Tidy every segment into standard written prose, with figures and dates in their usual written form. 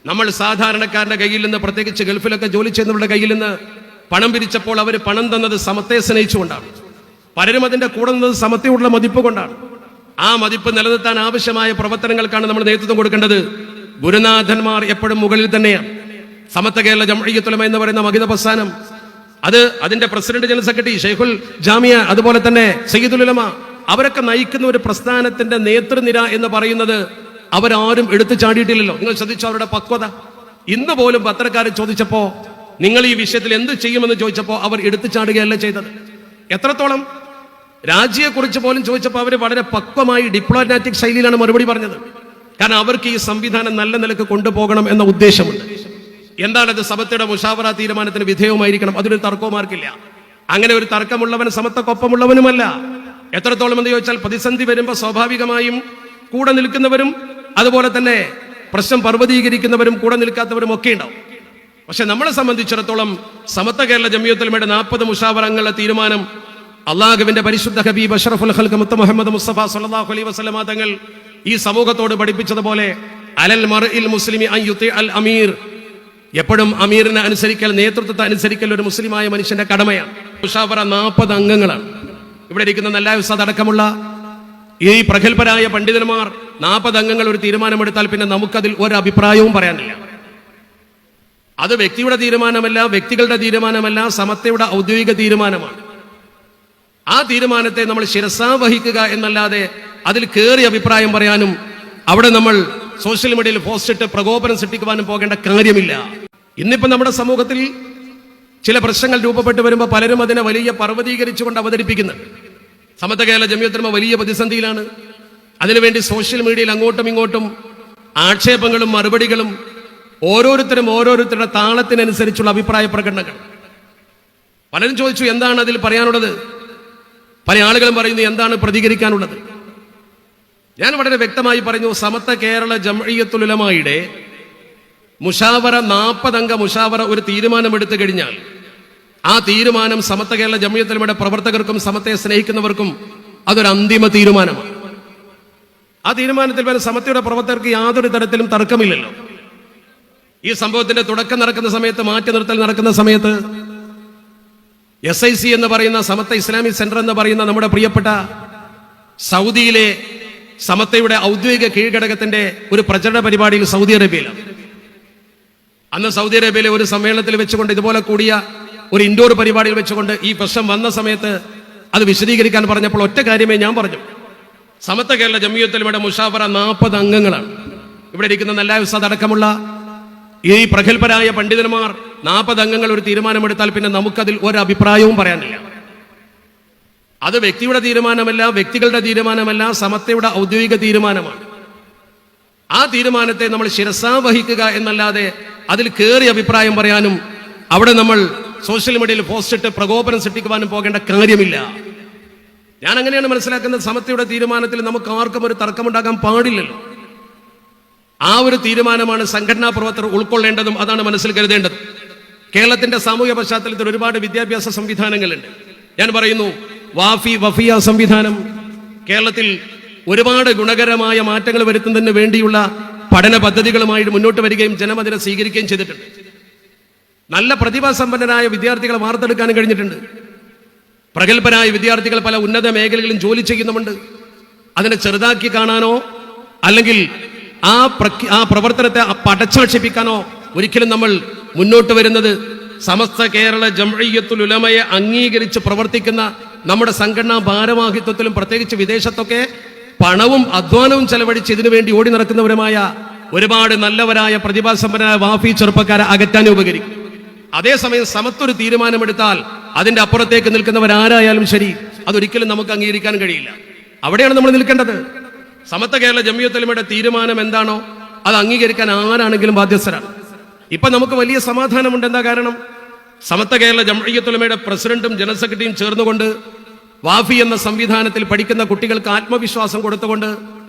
നമ്മൾ സാധാരണക്കാരന്റെ കയ്യിൽ നിന്ന്, പ്രത്യേകിച്ച് ഗൾഫിലൊക്കെ ജോലി ചെയ്യുന്നവരുടെ കയ്യിൽ നിന്ന് പണം പിരിച്ചപ്പോൾ അവർ പണം തന്നത് സമത്തെ സ്നേഹിച്ചുകൊണ്ടാണ്. പലരും അതിന്റെ കൂടെ നിന്നത് സമത്തെയുള്ള മതിപ്പ് കൊണ്ടാണ്. ആ മതിപ്പ് നിലനിർത്താൻ ആവശ്യമായ പ്രവർത്തനങ്ങൾക്കാണ് നമ്മൾ നേതൃത്വം കൊടുക്കേണ്ടത്. ഗുരുനാഥന്മാർ എപ്പോഴും മുകളിൽ തന്നെയാണ്. സമത്വ കേരള ജംഇയ്യത്തുൽ ഉലമ എന്ന് പറയുന്ന മഹിത പ്രസ്ഥാനം, അതിന്റെ പ്രസിഡന്റ്, ജനറൽ സെക്രട്ടറി, ഷെയ്ഖുൽ ജാമിയ, അതുപോലെ തന്നെ സയ്യിദുൽ ഉലമ, അവരൊക്കെ നയിക്കുന്ന ഒരു പ്രസ്ഥാനത്തിന്റെ നേതൃനിര എന്ന് പറയുന്നത് അവരാരും എടുത്തു ചാടിയിട്ടില്ലല്ലോ. നിങ്ങൾ ശ്രദ്ധിച്ചോ അവരുടെ പക്വത. ഇന്ന് പോലും പത്രക്കാർ ചോദിച്ചപ്പോ നിങ്ങൾ ഈ വിഷയത്തിൽ എന്ത് ചെയ്യുമെന്ന് ചോദിച്ചപ്പോൾ അവർ എടുത്തു ചാടുകയല്ല ചെയ്തത്. എത്രത്തോളം രാജിയെക്കുറിച്ച് പോലും ചോദിച്ചപ്പോൾ അവർ വളരെ പക്വമായി ഡിപ്ലോമാറ്റിക് ശൈലിയിലാണ് മറുപടി പറഞ്ഞത്. കാരണം അവർക്ക് ഈ സംവിധാനം നല്ല നിലക്ക് കൊണ്ടുപോകണം എന്ന ഉദ്ദേശമുണ്ട്. എന്താണത്? സമത്വയുടെ മുഷാവറ തീരുമാനത്തിന് വിധേയമായിരിക്കണം. അതിനൊരു തർക്കവുമാർക്കില്ല. അങ്ങനെ ഒരു തർക്കമുള്ളവൻ സമത്വക്കൊപ്പമുള്ളവനുമല്ല. എത്രത്തോളം എന്ന് ചോദിച്ചാൽ പ്രതിസന്ധി വരുമ്പോൾ സ്വാഭാവികമായും കൂടെ നിൽക്കുന്നവരും അതുപോലെ തന്നെ പ്രശ്നം പർവ്വതീകരിക്കുന്നവരും കൂടെ നിൽക്കാത്തവരും ഒക്കെ ഉണ്ടാവും. പക്ഷെ നമ്മളെ സംബന്ധിച്ചിടത്തോളം സമത്വ കേരള ജംഇയ്യത്തുൽ ഉലമയുടെ 40 മുഷാവറകളുടെ തീരുമാനം അള്ളാഹുവിന്റെ പരിശുദ്ധ ഹബീബ് അഷ്റഫുൽ ഖൽഖ് മുത്ത് മുഹമ്മദ് മുസ്തഫ സ്വല്ലല്ലാഹു അലൈഹി വസല്ലമ തങ്ങൾ ഈ സമൂഹത്തോട് പഠിപ്പിച്ചതുപോലെ അലൽ മർഇൽ മുസ്ലിമി അൻ യുതി അൽ അമീർ, എപ്പോഴും അമീറിനെ അനുസരിക്കൽ, നേതൃത്വത്തെ അനുസരിക്കൽ ഒരു മുസ്ലിമായ മനുഷ്യന്റെ കടമയാണ്. മുഷാവറ 40 അംഗങ്ങളാണ്. ഇവിടെ ഇരിക്കുന്ന നല്ല ഉസ്താദ് അടക്കമുള്ള ഈ പ്രഗത്ഭരായ പണ്ഡിതന്മാർ 40 അംഗങ്ങൾ ഒരു തീരുമാനമെടുത്താൽ പിന്നെ നമുക്കതിൽ ഒരു അഭിപ്രായവും പറയാനില്ല. അത് വ്യക്തിയുടെ തീരുമാനമല്ല, വ്യക്തികളുടെ തീരുമാനമല്ല, സമത്വയുടെ ഔദ്യോഗിക തീരുമാനമാണ്. ആ തീരുമാനത്തെ നമ്മൾ ശിരസാ വഹിക്കുക എന്നല്ലാതെ അതിൽ കയറി അഭിപ്രായം പറയാനും അവിടെ നമ്മൾ സോഷ്യൽ മീഡിയയിൽ പോസ്റ്റ് ഇട്ട് പ്രകോപനം സൃഷ്ടിക്കുവാനും പോകേണ്ട കാര്യമില്ല. ഇന്നിപ്പോ നമ്മുടെ സമൂഹത്തിൽ ചില പ്രശ്നങ്ങൾ രൂപപ്പെട്ടു വരുമ്പോൾ പലരും അതിനെ വലിയ പർവ്വതീകരിച്ചുകൊണ്ട് അവതരിപ്പിക്കുന്നുണ്ട്. സമത്വ കേരള ജംഇയ്യത്തുൽ ഉലമ വലിയ പ്രതിസന്ധിയിലാണ്. അതിനുവേണ്ടി സോഷ്യൽ മീഡിയയിൽ അങ്ങോട്ടും ഇങ്ങോട്ടും ആക്ഷേപങ്ങളും മറുപടികളും, ഓരോരുത്തരുടെ താളത്തിനനുസരിച്ചുള്ള അഭിപ്രായ പ്രകടനങ്ങൾ. പലരും ചോദിച്ചു എന്താണ് അതിൽ പറയാനുള്ളത്. പല ആളുകളും പറയുന്നു എന്താണ് പ്രതികരിക്കാനുള്ളത്. ഞാൻ വളരെ വ്യക്തമായി പറഞ്ഞു, സമത്വ കേരള ജംഇയ്യത്തുൽ ഉലമയുടെ മുഷാവറ 40 അംഗ മുഷാവറ ഒരു തീരുമാനമെടുത്തു കഴിഞ്ഞാൽ ആ തീരുമാനം സമത്വ കേരള ജംഇയ്യത്തുൽ ഉലമയുടെ പ്രവർത്തകർക്കും സമത്വയെ സ്നേഹിക്കുന്നവർക്കും അതൊരു അന്തിമ തീരുമാനമാണ്. ആ തീരുമാനത്തിൽ വരെ സമത്വയുടെ പ്രവർത്തകർക്ക് യാതൊരു തരത്തിലും തർക്കമില്ലല്ലോ. ഈ സംഭവത്തിന്റെ തുടക്കം നടക്കുന്ന സമയത്ത്, മാറ്റി നിർത്തൽ നടക്കുന്ന സമയത്ത് SIC എന്ന് പറയുന്ന സമത്വ ഇസ്ലാമിക് സെന്റർ എന്ന് പറയുന്ന നമ്മുടെ പ്രിയപ്പെട്ട സൗദിയിലെ സമത്വയുടെ ഔദ്യോഗിക കീഴ്ഘടകത്തിന്റെ ഒരു പ്രചരണ പരിപാടിയിൽ സൗദി അറേബ്യയിലാണ്. അന്ന് സൗദി അറേബ്യയിലെ ഒരു സമ്മേളനത്തിൽ വെച്ചുകൊണ്ട്, ഇതുപോലെ കൂടിയ ഒരു ഇൻഡോർ പരിപാടിയിൽ വെച്ചുകൊണ്ട് ഈ പ്രശ്നം വന്ന സമയത്ത് അത് വിശദീകരിക്കാൻ പറഞ്ഞപ്പോൾ ഒറ്റ കാര്യമേ ഞാൻ പറഞ്ഞു. സമത്വ കേരള ജംഇയ്യത്തുൽ ഉലമയുടെ മുഷാവറ 40 അംഗങ്ങളാണ്. ഇവിടെ ഇരിക്കുന്ന നല്ല ഉസ്താദ് അടക്കമുള്ള ഈ പ്രഗത്ഭരായ പണ്ഡിതന്മാർ 40 അംഗങ്ങൾ ഒരു തീരുമാനമെടുത്താൽ പിന്നെ നമുക്കതിൽ ഒരു അഭിപ്രായവും പറയാനില്ല. അത് വ്യക്തിയുടെ തീരുമാനമല്ല, വ്യക്തികളുടെ തീരുമാനമല്ല, സമത്വയുടെ ഔദ്യോഗിക തീരുമാനമാണ്. ആ തീരുമാനത്തെ നമ്മൾ ശിരസാ വഹിക്കുക എന്നല്ലാതെ അതിൽ കയറി അഭിപ്രായം പറയാനും അവിടെ നമ്മൾ സോഷ്യൽ മീഡിയയിൽ പോസ്റ്റ് ഇട്ട് പ്രകോപനം സൃഷ്ടിക്കുവാനും പോകേണ്ട കാര്യമില്ല. ഞാൻ അങ്ങനെയാണ് മനസ്സിലാക്കുന്നത്. സമത്വയുടെ തീരുമാനത്തിൽ നമുക്ക് ആർക്കും ഒരു തർക്കമുണ്ടാകാൻ പാടില്ലല്ലോ. ആ ഒരു തീരുമാനമാണ് സംഘടനാ പ്രവർത്തകർ ഉൾക്കൊള്ളേണ്ടതും അതാണ് മനസ്സിൽ കരുതേണ്ടത്. കേരളത്തിന്റെ സാമൂഹ്യ പശ്ചാത്തലത്തിൽ ഒരുപാട് വിദ്യാഭ്യാസ സംവിധാനങ്ങളുണ്ട്. ഞാൻ പറയുന്നു, വഫിയ സംവിധാനം കേരളത്തിൽ ഒരുപാട് ഗുണകരമായ മാറ്റങ്ങൾ വരുത്തുന്നതിന് വേണ്ടിയുള്ള പഠന പദ്ധതികളുമായി മുന്നോട്ട് വരികയും ജനം അതിനെ സ്വീകരിക്കുകയും ചെയ്തിട്ടുണ്ട്. നല്ല പ്രതിഭാസമ്പന്നരായ വിദ്യാർത്ഥികളെ വാർത്തെടുക്കാനും കഴിഞ്ഞിട്ടുണ്ട്. പ്രഗത്ഭരായ വിദ്യാർത്ഥികൾ പല ഉന്നത മേഖലകളിലും ജോലി ചെയ്യുന്നുമുണ്ട്. അതിനെ ചെറുതാക്കി കാണാനോ അല്ലെങ്കിൽ ആ പ്രവർത്തനത്തെ പടച്ചാക്ഷേപിക്കാനോ ഒരിക്കലും നമ്മൾ മുന്നോട്ട് വരുന്നത് സമസ്ത കേരള ജംഇയ്യത്തുൽ ഉലമയെ അംഗീകരിച്ച് പ്രവർത്തിക്കുന്ന നമ്മുടെ സംഘടനാ ഭാരവാഹിത്വത്തിലും പ്രത്യേകിച്ച് വിദേശത്തൊക്കെ പണവും അധ്വാനവും ചെലവഴിച്ച് ഇതിനു വേണ്ടി ഓടി നടക്കുന്നവരുമായ ഒരുപാട് നല്ലവരായ പ്രതിഭാസമ്പന്നരായ വാഫി ചെറുപ്പക്കാരെ അകറ്റാൻ ഉപകരിക്കും. അതേസമയം സമത്വൊരു തീരുമാനമെടുത്താൽ അതിന്റെ അപ്പുറത്തേക്ക് നിൽക്കുന്നവരാരായാലും ശരി, അതൊരിക്കലും നമുക്ക് അംഗീകരിക്കാൻ കഴിയില്ല. അവിടെയാണ് നമ്മൾ നിൽക്കേണ്ടത്. സമത്വ കേരള ജംഇയ്യത്തുൽ ഉലമയുടെ തീരുമാനം എന്താണോ അത് അംഗീകരിക്കാൻ ആരാണെങ്കിലും ബാധ്യസ്ഥരാണ്. ഇപ്പൊ നമുക്ക് വലിയ സമാധാനമുണ്ട്. എന്താ കാരണം? സമത്വ കേരള ജംഇയ്യത്തുൽ ഉലമയുടെ പ്രസിഡന്റും ജനറൽ സെക്രട്ടറിയും ചേർന്നുകൊണ്ട് വാഫി എന്ന സംവിധാനത്തിൽ പഠിക്കുന്ന കുട്ടികൾക്ക് ആത്മവിശ്വാസം കൊടുത്തുകൊണ്ട്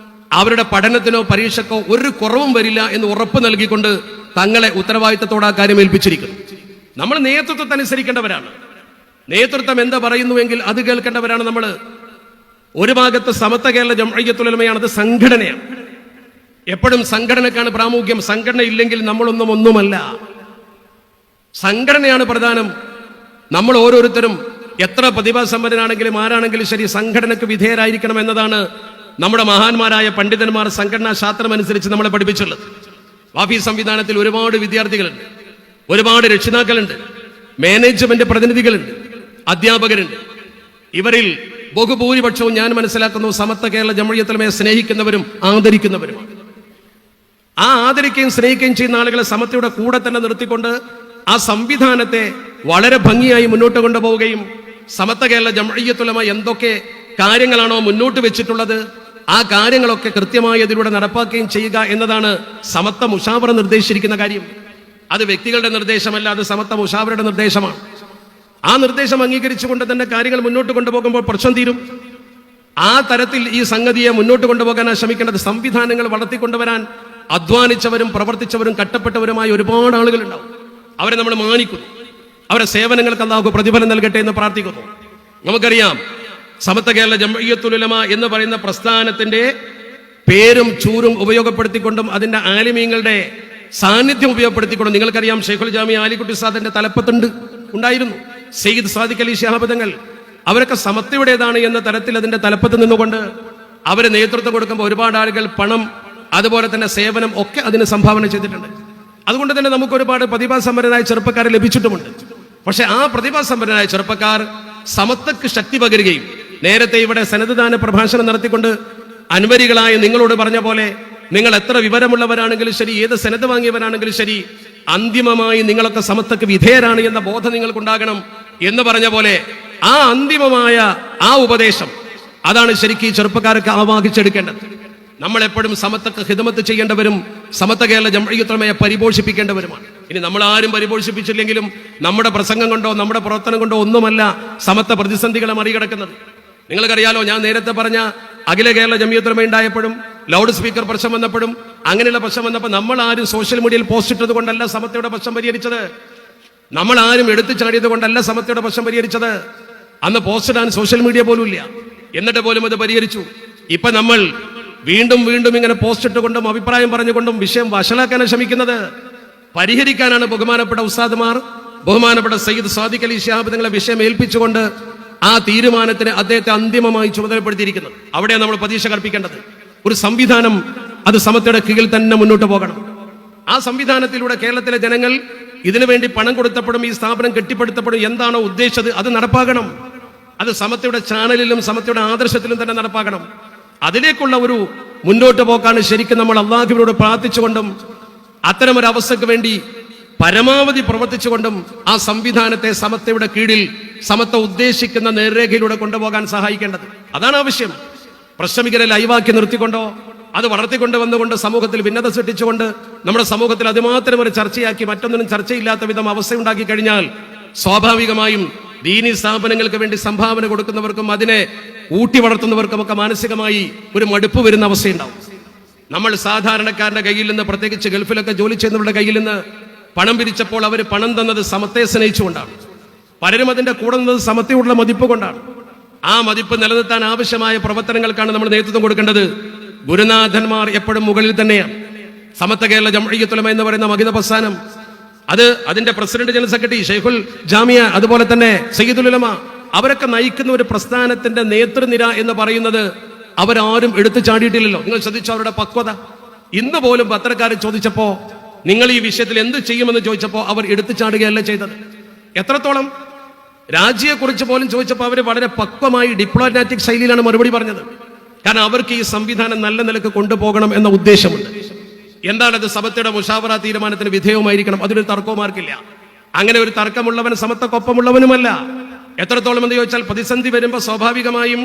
അവരുടെ പഠനത്തിനോ പരീക്ഷക്കോ ഒരു കുറവും വരില്ല എന്ന് ഉറപ്പ് നൽകിക്കൊണ്ട് തങ്ങളെ ഉത്തരവാദിത്തത്തോടെ ആ കാര്യം ഏൽപ്പിച്ചിരിക്കുന്നു. നമ്മൾ നേതൃത്വത്തനുസരിക്കേണ്ടവരാണ്. നേതൃത്വം എന്താ പറയുന്നുവെങ്കിൽ അത് കേൾക്കേണ്ടവരാണ് നമ്മൾ. ഒരു ഭാഗത്ത് സമത്വ കേരള ജംഇയ്യത്തുൽ ഉലമയാണ്, അത് സംഘടനയാണ്. എപ്പോഴും സംഘടനക്കാണ് പ്രാമുഖ്യം. സംഘടന ഇല്ലെങ്കിൽ നമ്മളൊന്നും ഒന്നുമല്ല. സംഘടനയാണ് പ്രധാനം. നമ്മൾ ഓരോരുത്തരും എത്ര പ്രതിഭാസമ്പന്നനാണെങ്കിലും ആരാണെങ്കിലും ശരി സംഘടനയ്ക്ക് വിധേയരായിരിക്കണം എന്നതാണ് നമ്മുടെ മഹാന്മാരായ പണ്ഡിതന്മാർ സംഘടനാ ശാസ്ത്രം അനുസരിച്ച് നമ്മളെ പഠിപ്പിച്ചുള്ളത്. വാഫി സംവിധാനത്തിൽ ഒരുപാട് വിദ്യാർത്ഥികളുണ്ട്, ഒരുപാട് രക്ഷിതാക്കളുണ്ട്, മാനേജ്മെന്റ് പ്രതിനിധികളുണ്ട്, അധ്യാപകരുണ്ട്. ഇവരിൽ ബഹുഭൂരിപക്ഷവും ഞാൻ മനസ്സിലാക്കുന്നു സമത്വ കേരള ജംഇയ്യത്തുലമയെ സ്നേഹിക്കുന്നവരും ആദരിക്കുന്നവരുമാണ്. ആ ആദരിക്കുകയും സ്നേഹിക്കുകയും ചെയ്യുന്ന ആളുകളെ സമത്വയുടെ കൂടെ തന്നെ നിർത്തിക്കൊണ്ട് ആ സംവിധാനത്തെ വളരെ ഭംഗിയായി മുന്നോട്ട് കൊണ്ടുപോവുകയും സമത്വ കേരള ജംഇയ്യത്തുലമ എന്തൊക്കെ കാര്യങ്ങളാണോ മുന്നോട്ട് വെച്ചിട്ടുള്ളത് ആ കാര്യങ്ങളൊക്കെ കൃത്യമായി അതിലൂടെ നടപ്പാക്കുകയും ചെയ്യുക എന്നതാണ് സമത്വ മുഷാവറ നിർദ്ദേശിച്ചിരിക്കുന്ന കാര്യം. അത് വ്യക്തികളുടെ നിർദ്ദേശമല്ല, അത് സമത്വ മുഷാവറയുടെ നിർദ്ദേശമാണ്. ആ നിർദ്ദേശം അംഗീകരിച്ചുകൊണ്ട് തന്നെ കാര്യങ്ങൾ മുന്നോട്ട് കൊണ്ടുപോകുമ്പോൾ പ്രശ്നം തീരും. ആ തരത്തിൽ ഈ സംഗതിയെ മുന്നോട്ട് കൊണ്ടുപോകാനാണ് ശ്രമിക്കേണ്ടത്. സംവിധാനങ്ങൾ വളർത്തിക്കൊണ്ടുവരാൻ അധ്വാനിച്ചവരും പ്രവർത്തിച്ചവരും കട്ടപ്പെട്ടവരുമായ ഒരുപാട് ആളുകളുണ്ടാവും. അവരെ നമ്മൾ മാനിക്കുന്നു. അവരുടെ സേവനങ്ങൾക്ക് അല്ലാഹു പ്രതിഫലം നൽകട്ടെ എന്ന് പ്രാർത്ഥിക്കുന്നു. നമുക്കറിയാം സമത്വ കേരള ജംഇയ്യത്തുൽ ഉലമ എന്ന് പറയുന്ന പ്രസ്ഥാനത്തിന്റെ പേരും ചൂരും ഉപയോഗപ്പെടുത്തിക്കൊണ്ടും അതിന്റെ ആലിമീങ്ങളുടെ സാന്നിധ്യം ഉപയോഗപ്പെടുത്തിക്കൊണ്ടും നിങ്ങൾക്കറിയാം ഷെയ്ഖുൽ ജാമിഅ ആലിക്കുട്ടി ഉസ്താദിന്റെ തലപ്പത്തുണ്ട് ഉണ്ടായിരുന്നു സയ്യിദ് സാദിഖ് അലി ശിഹാബ് തങ്ങൾ. അവരൊക്കെ സമത്വയുടേതാണ് എന്ന തരത്തിൽ അതിന്റെ തലപ്പത്ത് നിന്നുകൊണ്ട് അവര് നേതൃത്വം കൊടുക്കുമ്പോൾ ഒരുപാട് ആളുകൾ പണം അതുപോലെ തന്നെ സേവനം ഒക്കെ അതിന് സംഭാവന ചെയ്തിട്ടുണ്ട്. അതുകൊണ്ട് തന്നെ നമുക്ക് ഒരുപാട് പ്രതിഭാസമ്പന്നരായ ചെറുപ്പക്കാരെ ലഭിച്ചിട്ടുമുണ്ട്. പക്ഷെ ആ പ്രതിഭാസമ്പന്നരായ ചെറുപ്പക്കാർ സമത്വക്ക് ശക്തി പകരുകയും നേരത്തെ ഇവിടെ സനദ്ദാന പ്രഭാഷണം നടത്തിക്കൊണ്ട് അൻവരികളായ നിങ്ങളോട് പറഞ്ഞ പോലെ നിങ്ങൾ എത്ര വിവരമുള്ളവരാണെങ്കിലും ശരി, ഏത് സനത് വാങ്ങിയവരാണെങ്കിലും ശരി, അന്തിമമായി നിങ്ങളൊക്കെ സമത്വക്ക് വിധേയരാണ് എന്ന ബോധം നിങ്ങൾക്കുണ്ടാകണം എന്ന് പറഞ്ഞ പോലെ ആ അന്തിമമായ ആ ഉപദേശം അതാണ് ശരിക്കും ഈ ചെറുപ്പക്കാർക്ക് ആവാഹിച്ചെടുക്കേണ്ടത്. നമ്മളെപ്പോഴും സമത്വക്ക് ഹിദമത്ത് ചെയ്യേണ്ടവരും സമത്വ കേരള ജംഇയ്യത്തുലമയെ പരിപോഷിപ്പിക്കേണ്ടവരുമാണ്. ഇനി നമ്മൾ ആരും പരിപോഷിപ്പിച്ചില്ലെങ്കിലും നമ്മുടെ പ്രസംഗം കൊണ്ടോ നമ്മുടെ പ്രവർത്തനം കൊണ്ടോ ഒന്നുമല്ല സമത്വ പ്രതിസന്ധികളെ മറികടക്കുന്നത്. നിങ്ങൾക്കറിയാലോ, ഞാൻ നേരത്തെ പറഞ്ഞ അഖില കേരള ജംഇയ്യത്തുലമ ഉണ്ടായപ്പോഴും ലൗഡ് സ്പീക്കർ പ്രശ്നം വന്നപ്പോഴും അങ്ങനെയുള്ള പ്രശ്നം വന്നപ്പോൾ നമ്മൾ ആരും സോഷ്യൽ മീഡിയയിൽ പോസ്റ്റ് ഇട്ടത് കൊണ്ടല്ല സമത്വയുടെ പ്രശ്നം പരിഹരിച്ചത്. നമ്മൾ ആരും എടുത്തു ചാടിയത് കൊണ്ടല്ല സമത്വയുടെ പ്രശ്നം പരിഹരിച്ചത്. അന്ന് പോസ്റ്റ് ഇടാൻ സോഷ്യൽ മീഡിയ പോലും ഇല്ല. എന്നിട്ട് പോലും അത് പരിഹരിച്ചു. ഇപ്പൊ നമ്മൾ വീണ്ടും വീണ്ടും ഇങ്ങനെ പോസ്റ്റ് ഇട്ടുകൊണ്ടും അഭിപ്രായം പറഞ്ഞുകൊണ്ടും വിഷയം വഷളാക്കാനാണ് ശ്രമിക്കുന്നത്. പരിഹരിക്കാനാണ് ബഹുമാനപ്പെട്ട ഉസ്താദുമാർ, ബഹുമാനപ്പെട്ട സയ്യിദ് സാദിഖ് അലി ശിഹാബ് തങ്ങളെ വിഷയം ഏൽപ്പിച്ചുകൊണ്ട് ആ തീരുമാനത്തിന് അദ്ദേഹത്തെ അന്തിമമായി ചുമതലപ്പെടുത്തിയിരിക്കുന്നത്. അവിടെയാണ് നമ്മൾ പ്രതീക്ഷ കൽപ്പിക്കേണ്ടത്. ഒരു സംവിധാനം അത് സമത്വയുടെ കീഴിൽ തന്നെ മുന്നോട്ട് പോകണം. ആ സംവിധാനത്തിലൂടെ കേരളത്തിലെ ജനങ്ങൾ ഇതിനു വേണ്ടി പണം കൊടുത്തപ്പോഴും ഈ സ്ഥാപനം കെട്ടിപ്പടുത്തപ്പോഴും എന്താണോ ഉദ്ദേശിച്ചത് അത് നടപ്പാക്കണം. അത് സമത്വയുടെ ചാനലിലും സമത്വയുടെ ആദർശത്തിലും തന്നെ നടപ്പാക്കണം. അതിലേക്കുള്ള ഒരു മുന്നോട്ട് പോക്കാണ് ശരിക്കും നമ്മൾ അള്ളാഹുവിനോട് പ്രാർത്ഥിച്ചുകൊണ്ടും അത്തരമൊരു അവസ്ഥയ്ക്ക് വേണ്ടി പരമാവധി പ്രവർത്തിച്ചുകൊണ്ടും ആ സംവിധാനത്തെ സമത്വയുടെ കീഴിൽ സമത്വ ഉദ്ദേശിക്കുന്ന നേർരേഖയിലൂടെ കൊണ്ടുപോകാൻ സഹായിക്കേണ്ടത്. അതാണ് ആവശ്യം. പ്രശ്നമികരെ ലൈവാക്കി നിർത്തിക്കൊണ്ടോ അത് വളർത്തിക്കൊണ്ട് വന്നുകൊണ്ട് സമൂഹത്തിൽ ഭിന്നത സൃഷ്ടിച്ചുകൊണ്ട് നമ്മുടെ സമൂഹത്തിൽ അത് മാത്രം ഒരു ചർച്ചയാക്കി മറ്റൊന്നിനും ചർച്ചയില്ലാത്ത വിധം അവസ്ഥയുണ്ടാക്കി കഴിഞ്ഞാൽ സ്വാഭാവികമായും ദീനി സ്ഥാപനങ്ങൾക്ക് വേണ്ടി സംഭാവന കൊടുക്കുന്നവർക്കും അതിനെ ഊട്ടി വളർത്തുന്നവർക്കും ഒക്കെ മാനസികമായി ഒരു മടുപ്പ് വരുന്ന അവസ്ഥയുണ്ടാവും. നമ്മൾ സാധാരണക്കാരന്റെ കയ്യിൽ നിന്ന്, പ്രത്യേകിച്ച് ഗൾഫിലൊക്കെ ജോലി ചെയ്യുന്നവരുടെ കയ്യിൽ നിന്ന് പണം പിരിച്ചപ്പോൾ അവർ പണം തന്നത് സമത്വയെ സ്നേഹിച്ചുകൊണ്ടാണ്. പലരും അതിന്റെ കൂടെ നിന്നത് സമത്വയുള്ള മതിപ്പ് കൊണ്ടാണ്. ആ മതിപ്പ് നിലനിർത്താൻ ആവശ്യമായ പ്രവർത്തനങ്ങൾക്കാണ് നമ്മൾ നേതൃത്വം കൊടുക്കേണ്ടത്. ഗുരുനാഥന്മാർ എപ്പോഴും മുകളിൽ തന്നെയാണ്. സമത്വ കേരള ജംഇയ്യത്തുലമ എന്ന് പറയുന്ന മഹിത പ്രസ്ഥാനം, അത് അതിന്റെ പ്രസിഡന്റ് ജനറൽ സെക്രട്ടറി ഷെയ്ഖുൽ ജാമിഅ, അതുപോലെ തന്നെ സയ്യിദുൽ ഉലമ, അവരൊക്കെ നയിക്കുന്ന ഒരു പ്രസ്ഥാനത്തിന്റെ നേതൃനിര എന്ന് പറയുന്നത് അവരാരും എടുത്തു ചാടിയിട്ടില്ലല്ലോ. നിങ്ങൾ ശ്രദ്ധിച്ചു അവരുടെ പക്വത. ഇന്ന് പോലും പത്രക്കാർ ചോദിച്ചപ്പോ നിങ്ങൾ ഈ വിഷയത്തിൽ എന്ത് ചെയ്യുമെന്ന് ചോദിച്ചപ്പോൾ അവർ എടുത്തു ചാടുകയല്ല ചെയ്തത്. എത്രത്തോളം രാജിയെക്കുറിച്ച് പോലും ചോദിച്ചപ്പോൾ അവർ വളരെ പക്വമായി ഡിപ്ലോമാറ്റിക് ശൈലിയിലാണ് മറുപടി പറഞ്ഞത്. കാരണം അവർക്ക് ഈ സംവിധാനം നല്ല നിലക്ക് കൊണ്ടുപോകണം എന്ന ഉദ്ദേശമുണ്ട്. എന്താണത്? സമത്വയുടെ മുഷാവറ തീരുമാനത്തിന് വിധേയമായിരിക്കണം. അതിലൊരു തർക്കവുമാർക്കില്ല. അങ്ങനെ ഒരു തർക്കമുള്ളവൻ സമത്വക്കൊപ്പമുള്ളവനുമല്ല. എത്രത്തോളം എന്ന് ചോദിച്ചാൽ പ്രതിസന്ധി വരുമ്പോൾ സ്വാഭാവികമായും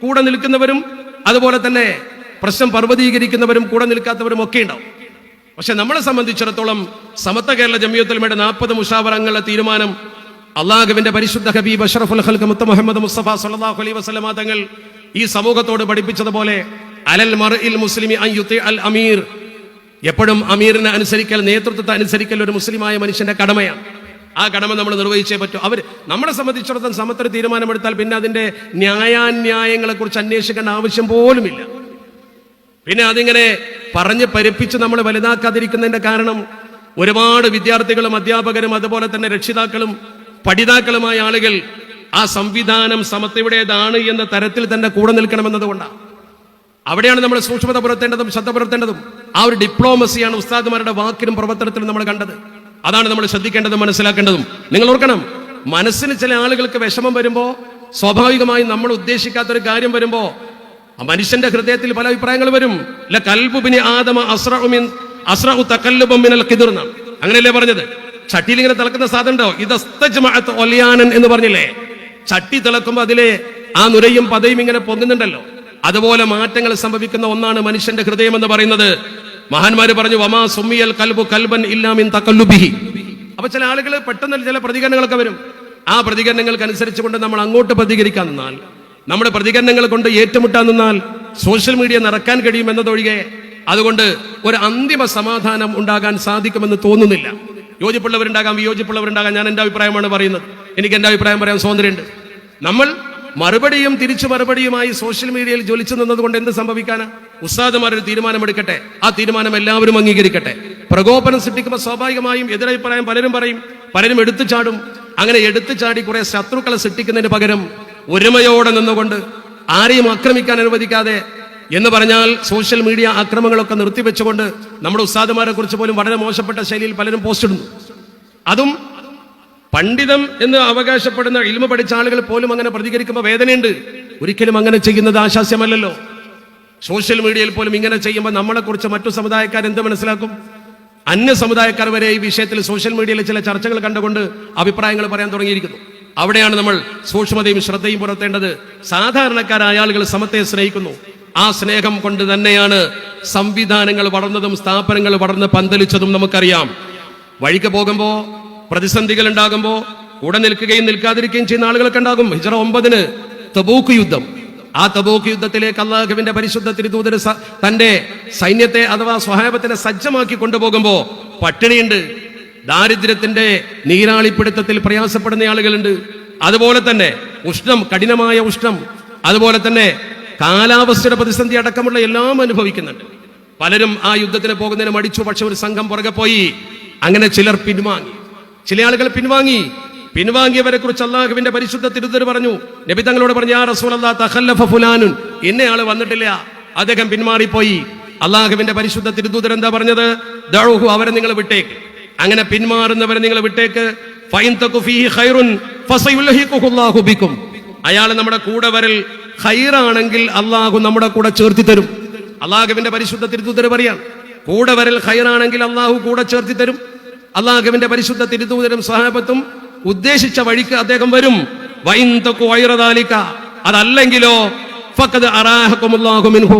കൂടെ നിൽക്കുന്നവരും അതുപോലെ തന്നെ പ്രശ്നം പർവ്വതീകരിക്കുന്നവരും കൂടെ നിൽക്കാത്തവരും ഒക്കെ ഉണ്ടാവും. പക്ഷെ നമ്മളെ സംബന്ധിച്ചിടത്തോളം സമത്വ കേരള ജംഇയ്യത്തുലമയുടെ 40 മുഷാവറ അംഗങ്ങളുടെ തീരുമാനം അള്ളാഹുവിന്റെ പരിശുദ്ധ ഹബീബ് അഷ്റഫുൽ ഖൽഖ് മുത്ത മുഹമ്മദ് മുസ്തഫ സല്ലല്ലാഹു അലൈഹി വസല്ലമ തങ്ങൾ ഈ സമൂഹത്തോട് പഠിപ്പിച്ചതുപോലെ അലൽ മർഇൽ മുസ്ലിമി അൻ യുതി അൽ അമീർ, എപ്പോഴും അമീറിനെ അനുസരിക്കൽ, നേതൃത്വത്തെ അനുസരിക്കൽ ഒരു മുസ്ലിമായ മനുഷ്യന്റെ കടമയാണ്. ആ കടമ നമ്മൾ നിർവഹിച്ചേ പറ്റൂ. നമ്മളെ സംബന്ധിച്ചിടത്തോളം സമത്വ തീരുമാനമെടുത്താൽ പിന്നെ അതിന്റെ ന്യായാന്യായങ്ങളെ കുറിച്ച് അന്വേഷിക്കേണ്ട ആവശ്യം പോലുമില്ല. പിന്നെ അതിങ്ങനെ പറഞ്ഞ് പരിപ്പിച്ച് നമ്മൾ വലുതാക്കാതിരിക്കുന്നതിന്റെ കാരണം ഒരുപാട് വിദ്യാർത്ഥികളും അധ്യാപകരും അതുപോലെ തന്നെ രക്ഷിതാക്കളും പഠിതാക്കളുമായ ആളുകൾ ആ സംവിധാനം സമത്വയുടേതാണ് എന്ന തരത്തിൽ തന്നെ കൂടെ നിൽക്കണമെന്നതുകൊണ്ടാണ്. അവിടെയാണ് നമ്മൾ സൂക്ഷ്മത പുലർത്തേണ്ടതും ശ്രദ്ധ പുലർത്തേണ്ടതും. ആ ഒരു ഡിപ്ലോമസിയാണ് ഉസ്താദുമാരുടെ വാക്കിലും പ്രവർത്തനത്തിലും നമ്മൾ കണ്ടത്. അതാണ് നമ്മൾ ശ്രദ്ധിക്കേണ്ടതും മനസ്സിലാക്കേണ്ടതും. നിങ്ങൾ ഓർക്കണം, മനസ്സിന് ചില ആളുകൾക്ക് വിഷമം വരുമ്പോ, സ്വാഭാവികമായി നമ്മൾ ഉദ്ദേശിക്കാത്തൊരു കാര്യം വരുമ്പോ മനുഷ്യന്റെ ഹൃദയത്തിൽ പല അഭിപ്രായങ്ങൾ വരും. അങ്ങനെയല്ലേ പറഞ്ഞത്? ചട്ടിയിൽ ഇങ്ങനെ തിളക്കുന്ന സാധനം ഉണ്ടോ? എന്ന് പറഞ്ഞില്ലേ? ചട്ടി തിളക്കുമ്പോ അതിലെ ആ നുരയും പതയും ഇങ്ങനെ പൊങ്ങുന്നുണ്ടല്ലോ. അതുപോലെ മാറ്റങ്ങൾ സംഭവിക്കുന്ന ഒന്നാണ് മനുഷ്യന്റെ ഹൃദയം എന്ന് പറയുന്നത്. മഹാന്മാര് പറഞ്ഞു, വമാ സുമ്മിയൽ കൽബു കൽബൻ ഇല്ലാ മിൻ തഖല്ലുബിഹി. അപ്പൊ ചില ആളുകൾ പെട്ടെന്ന് ചില പ്രതികരണങ്ങളൊക്കെ വരും. ആ പ്രതികരണങ്ങൾക്ക് അനുസരിച്ചുകൊണ്ട് നമ്മൾ അങ്ങോട്ട് പ്രതികരിക്കാൻ നിന്നാൽ, നമ്മുടെ പ്രതികരണങ്ങൾ കൊണ്ട് ഏറ്റുമുട്ടാൻ നിന്നാൽ സോഷ്യൽ മീഡിയ നിറക്കാൻ കഴിയുമെന്നതൊഴികെ അതുകൊണ്ട് ഒരു അന്തിമ സമാധാനം ഉണ്ടാകാൻ സാധിക്കുമെന്ന് തോന്നുന്നില്ല. യോജിപ്പുള്ളവരുണ്ടാകാം, വിയോജിപ്പുള്ളവരുണ്ടാകാം. ഞാൻ എന്റെ അഭിപ്രായമാണ് പറയുന്നത്. എനിക്ക് എന്റെ അഭിപ്രായം പറയാൻ സ്വാതന്ത്ര്യമുണ്ട്. നമ്മൾ മറുപടിയും തിരിച്ചു മറുപടിയുമായി സോഷ്യൽ മീഡിയയിൽ ജ്വലിച്ചു നിന്നതുകൊണ്ട് എന്ത് സംഭവിക്കാനാ? ഉസ്താദുമാരൊരു തീരുമാനമെടുക്കട്ടെ, ആ തീരുമാനം എല്ലാവരും അംഗീകരിക്കട്ടെ. പ്രകോപനം സൃഷ്ടിക്കുമ്പോൾ സ്വാഭാവികമായും എതിരഭിപ്രായം പലരും പറയും, പലരും എടുത്തു ചാടും. അങ്ങനെ എടുത്തു ചാടി കുറെ ശത്രുക്കളെ സൃഷ്ടിക്കുന്നതിന് പകരം ഒരുമയോടെ നിന്നുകൊണ്ട് ആരെയും ആക്രമിക്കാൻ അനുവദിക്കാതെ, എന്ന് പറഞ്ഞാൽ സോഷ്യൽ മീഡിയ ആക്രമങ്ങളൊക്കെ നിർത്തിവെച്ചുകൊണ്ട് നമ്മുടെ ഉസ്താദുമാരെ കുറിച്ച് പോലും വളരെ മോശപ്പെട്ട ശൈലിയിൽ പലരും പോസ്റ്റ് ഇടുന്നു. അതും പണ്ഡിതം എന്ന് അവകാശപ്പെടുന്ന ഇൽമ പഠിച്ച ആളുകൾ പോലും അങ്ങനെ പ്രതികരിക്കുമ്പോൾ വേദനയുണ്ട്. ഒരിക്കലും അങ്ങനെ ചെയ്യുന്നത് ആശാസ്യമല്ലല്ലോ. സോഷ്യൽ മീഡിയയിൽ പോലും ഇങ്ങനെ ചെയ്യുമ്പോൾ നമ്മളെ കുറിച്ച് മറ്റു സമുദായക്കാർ എന്ത് മനസ്സിലാക്കും? അന്യ സമുദായക്കാർ വരെ ഈ വിഷയത്തിൽ സോഷ്യൽ മീഡിയയിൽ ചില ചർച്ചകൾ കണ്ടുകൊണ്ട് അഭിപ്രായങ്ങൾ പറയാൻ തുടങ്ങിയിരിക്കുന്നു. അവിടെയാണ് നമ്മൾ സൂക്ഷ്മതയും ശ്രദ്ധയും പുലർത്തേണ്ടത്. സാധാരണക്കാരായ ആളുകൾ സമത്തെ സ്നേഹിക്കുന്നു. ആ സ്നേഹം കൊണ്ട് തന്നെയാണ് സംവിധാനങ്ങൾ വളർന്നതും സ്ഥാപനങ്ങൾ വളർന്ന് പന്തലിച്ചതും നമുക്കറിയാം. വഴിക്ക് പോകുമ്പോ പ്രതിസന്ധികൾ ഉണ്ടാകുമ്പോ കൂടെ നിൽക്കുകയും നിൽക്കാതിരിക്കുകയും ചെയ്യുന്ന ആളുകളൊക്കെ ഉണ്ടാകും. ഹിജ്റ 9 തബൂക്ക് യുദ്ധം. ആ തബൂക്ക് യുദ്ധത്തിലേക്ക് അല്ലാഹുവിന്റെ പരിശുദ്ധ തിരുദൂതർ തന്റെ സൈന്യത്തെ അഥവാ സ്വഹാബത്തിനെ സജ്ജമാക്കി കൊണ്ടുപോകുമ്പോ പട്ടിണിയുണ്ട്, ദാരിദ്ര്യത്തിന്റെ നീരാളിപ്പിടുത്തത്തിൽ പ്രയാസപ്പെടുന്ന ആളുകളുണ്ട്. അതുപോലെ തന്നെ ഉഷ്ണം, കഠിനമായ ഉഷ്ണം, അതുപോലെ തന്നെ കാലാവസ്ഥയുടെ പ്രതിസന്ധി അടക്കമുള്ള എല്ലാം അനുഭവിക്കുന്നുണ്ട്. പലരും ആ യുദ്ധത്തിന് പോകുന്നതിന് മടിച്ചു. പക്ഷെ ഒരു സംഘം പുറകെ പോയി. അങ്ങനെ ചിലർ പിൻവാങ്ങി, ചില ആളുകൾ പിൻവാങ്ങി. പിൻവാങ്ങിയവരെ കുറിച്ച് അല്ലാഹുവിന്റെ പരിശുദ്ധ തിരുദൂതർ പറഞ്ഞു, നബി തങ്ങളോട് പറഞ്ഞു, യാ റസൂലല്ലാഹ് തഖല്ലഫ ഫുലാനുൻ, ഇന്നയാള് വന്നിട്ടില്ല, അദ്ദേഹം പിന്മാറിപ്പോയി. അല്ലാഹുവിന്റെ പരിശുദ്ധ തിരുദൂതർ എന്താ പറഞ്ഞത്? ദഉഹു, അവരെ നിങ്ങൾ വിട്ടേക്ക്. അങ്ങനെ പിന്മാറുന്നവരെ നിങ്ങൾ വിട്ടേക്ക്. ഫൈൻ തകു ഫീഹി ഖൈറുൻ ഫസയുൽഹിഖുല്ലാഹു ബികും. അയാൾ നമ്മുടെ കൂടെ വരൽ ഖൈറാണെങ്കിൽ അല്ലാഹു നമ്മുടെ കൂടെ ചേർത്തി തരും. അല്ലാഹുവിന്റെ പരിശുദ്ധ തിരുദൂതർ പറയാൻ, കൂടെ വരൽ ഖൈറാണെങ്കിൽ അല്ലാഹു കൂടെ ചേർത്തി തരും. അല്ലാഹുവിന്റെ പരിശുദ്ധ തിരുദൂതരും സ്വഹാബത്തും ഉദ്ദേശിച്ച വഴിക്ക് അദ്ദേഹം വരും. വൈൻ തകു ഗൈറ ദാലിക, അതല്ലെങ്കിലോ ഫഖദ് അറാഹകുമുല്ലാഹു മിൻഹു,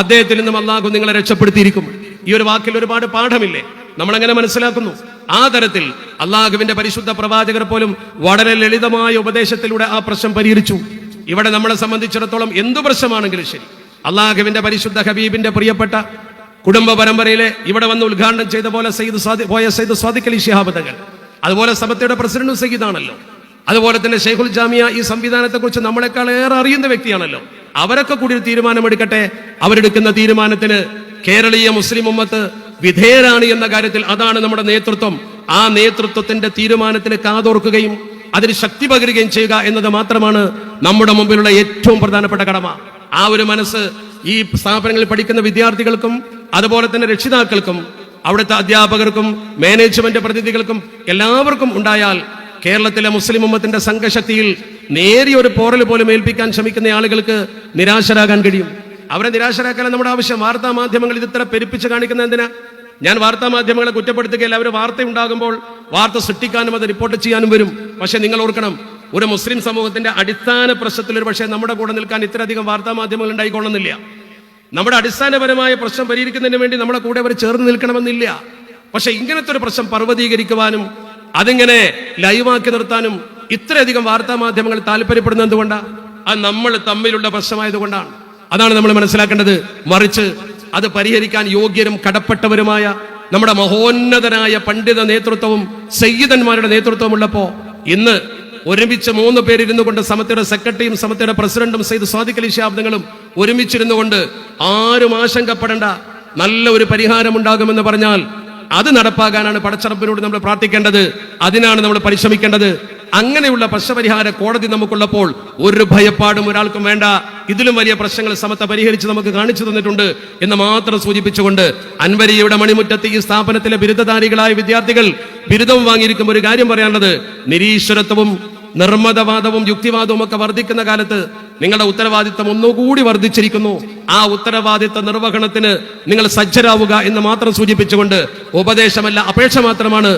അദ്ദേഹത്തിൽ നിന്നും അല്ലാഹു നിങ്ങളെ രക്ഷപ്പെടുത്തിയിരിക്കും. ഈ ഒരു വാക്കിൽ ഒരുപാട് പാഠമില്ലേ? നമ്മളെങ്ങനെ മനസ്സിലാക്കുന്നു? ആ തരത്തിൽ അല്ലാഹുവിന്റെ പരിശുദ്ധ പ്രവാചകർ പോലും വളരെ ലളിതമായ ഉപദേശത്തിലൂടെ ആ പ്രശ്നം പരിഹരിച്ചു. ഇവിടെ നമ്മളെ സംബന്ധിച്ചിടത്തോളം എന്തു പ്രശ്നമാണെങ്കിലും ശരി, അല്ലാഹുവിന്റെ പരിശുദ്ധ ഹബീബിന്റെ പ്രിയപ്പെട്ട കുടുംബ പരമ്പരയിലെ ഇവിടെ വന്ന് ഉദ്ഘാടനം ചെയ്ത പോലെ സയ്യിദ് സ്വാദിഖ് അലി ശിഹാബ് തങ്ങൾ, അതുപോലെ സമത്തയുടെ പ്രസിഡന്റ് സയ്യിദാണല്ലോ, അതുപോലെ തന്നെ ഷെയ്ഖുൽ ജാമിയ ഈ സംവിധാനത്തെ കുറിച്ച് നമ്മളെക്കാൾ ഏറെ അറിയുന്ന വ്യക്തിയാണല്ലോ. അവരൊക്കെ കൂടി ഒരു തീരുമാനമെടുക്കട്ടെ. അവരെടുക്കുന്ന തീരുമാനത്തിന് കേരളീയ മുസ്ലിം ഉമ്മത്ത് വിധേയരാണ് എന്ന കാര്യത്തിൽ അതാണ് നമ്മുടെ നേതൃത്വം. ആ നേതൃത്വത്തിന്റെ തീരുമാനത്തിന് കാതോർക്കുകയും അതിന് ശക്തി പകരുകയും ചെയ്യുക എന്നത് മാത്രമാണ് നമ്മുടെ മുമ്പിലുള്ള ഏറ്റവും പ്രധാനപ്പെട്ട കടമ. ആ ഒരു മനസ്സ് ഈ സ്ഥാപനങ്ങളിൽ പഠിക്കുന്ന വിദ്യാർത്ഥികൾക്കും അതുപോലെ തന്നെ രക്ഷിതാക്കൾക്കും അവിടുത്തെ അധ്യാപകർക്കും മാനേജ്മെന്റ് പ്രതിനിധികൾക്കും എല്ലാവർക്കും ഉണ്ടായാൽ കേരളത്തിലെ മുസ്ലിം ഉമ്മത്തിന്റെ സംഘശക്തിയിൽ നേരിയൊരു പോറൽ പോലും ഏൽപ്പിക്കാൻ ശ്രമിക്കുന്ന ആളുകൾക്ക് നിരാശരാകാൻ കഴിയും. അവരെ നിരാശരാക്കാൻ നമ്മുടെ ആവശ്യം. വാർത്താ മാധ്യമങ്ങൾ ഇത് ഇത്ര പെരുപ്പിച്ച് കാണിക്കുന്ന എന്തിനാ? ഞാൻ വാർത്താ മാധ്യമങ്ങളെ കുറ്റപ്പെടുത്തുകയല്ല. അവർ വാർത്ത ഉണ്ടാകുമ്പോൾ വാർത്ത സൃഷ്ടിക്കാനും അത് റിപ്പോർട്ട് ചെയ്യാനും വരും. പക്ഷെ നിങ്ങൾ ഓർക്കണം, ഒരു മുസ്ലിം സമൂഹത്തിന്റെ അടിസ്ഥാന പ്രശ്നത്തിൽ ഒരു പക്ഷേ നമ്മുടെ കൂടെ നിൽക്കാൻ ഇത്രയധികം വാർത്താ മാധ്യമങ്ങൾ ഉണ്ടായിക്കൊള്ളുന്നില്ല. നമ്മുടെ അടിസ്ഥാനപരമായ പ്രശ്നം പരിഹരിക്കുന്നതിന് വേണ്ടി നമ്മുടെ കൂടെ അവർ ചേർന്ന് നിൽക്കണമെന്നില്ല. പക്ഷെ ഇങ്ങനത്തെ ഒരു പ്രശ്നം പർവ്വതീകരിക്കുവാനും അതിങ്ങനെ ലൈവാക്കി നിർത്താനും ഇത്രയധികം വാർത്താ മാധ്യമങ്ങൾ താല്പര്യപ്പെടുന്നത് എന്തുകൊണ്ടാണ്? അത് നമ്മൾ തമ്മിലുള്ള പ്രശ്നമായതുകൊണ്ടാണ്. അതാണ് നമ്മൾ മനസ്സിലാക്കേണ്ടത്. മറിച്ച് അത് പരിഹരിക്കാൻ യോഗ്യരും കടപ്പെട്ടവരുമായ നമ്മുടെ മഹോന്നതനായ പണ്ഡിത നേതൃത്വവും സയ്യിദന്മാരുടെ നേതൃത്വവും ഉള്ളപ്പോ ഇന്ന് ഒരുമിച്ച് 3 പേരിരുന്നു കൊണ്ട് സമത്തയുടെ സെക്രട്ടറിയും സമത്തയുടെ പ്രസിഡന്റും സെയ്ദ് സ്വാദിഖ് അലി ശിഹാബ് തങ്ങളും ഒരുമിച്ചിരുന്നു കൊണ്ട് ആരും ആശങ്കപ്പെടേണ്ട, നല്ല ഒരു പരിഹാരം ഉണ്ടാകുമെന്ന് പറഞ്ഞാൽ അത് നടപ്പാകാനാണ് പടച്ചറപ്പിനോട് നമ്മൾ പ്രാർത്ഥിക്കേണ്ടത്. അതിനാണ് നമ്മൾ പരിശ്രമിക്കേണ്ടത്. അങ്ങനെയുള്ള പ്രശ്നപരിഹാര കോടതി നമുക്കുള്ളപ്പോൾ ഒരു ഭയപ്പാടും ഒരാൾക്കും വേണ്ട. ഇതിലും വലിയ പ്രശ്നങ്ങൾ സമത്ത പരിഹരിച്ച് നമുക്ക് കാണിച്ചു തന്നിട്ടുണ്ട് എന്ന് മാത്രം സൂചിപ്പിച്ചുകൊണ്ട്, അൻവരിയുടെ മണിമുറ്റത്ത് ഈ സ്ഥാപനത്തിലെ ബിരുദധാരികളായ വിദ്യാർത്ഥികൾ ബിരുദം വാങ്ങിയിരിക്കുമ്പോൾ ഒരു കാര്യം പറയാനുള്ളത്, നിരീശ്വരത്വവും നിർമ്മതവാദവും യുക്തിവാദവും ഒക്കെ വർദ്ധിക്കുന്ന കാലത്ത് നിങ്ങളുടെ ഉത്തരവാദിത്തം ഒന്നുകൂടി വർദ്ധിച്ചിരിക്കുന്നു. ആ ഉത്തരവാദിത്ത നിർവഹണത്തിന് നിങ്ങൾ സജ്ജരാവുക എന്ന് മാത്രം സൂചിപ്പിച്ചുകൊണ്ട്, ഉപദേശമല്ല അപേക്ഷ മാത്രമാണ്